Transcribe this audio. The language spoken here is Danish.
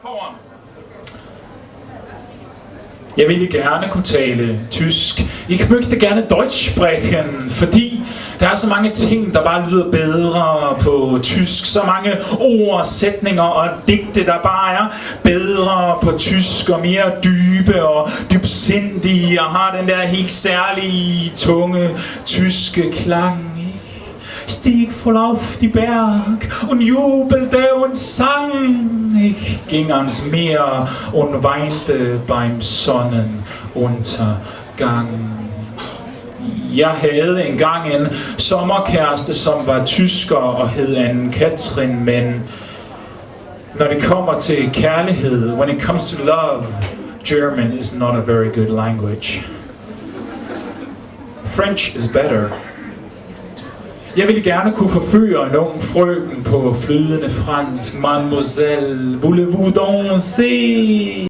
Power. Jeg ville gerne kunne tale tysk. Ich möchte gerne Deutsch sprechen, fordi der er så mange ting, der bare lyder bedre på tysk. Så mange ord, sætninger og digte, der bare er bedre på tysk og mere dybe og dybsindige og har den der helt særlige, tunge, tyske klang. Stieg voll auf die Berg und jubelte und sang. Ich ging ans Meer und weinte beim Sonnenuntergang. Jeg havde engang en sommerkæreste, som var tysker og hed Anne-Katrin, men når det kommer til kærlighed, when it comes to love, German is not a very good language. French is better. Jeg ville gerne kunne forføre en ung frøken på flydende fransk. Mademoiselle, voulez-vous danser?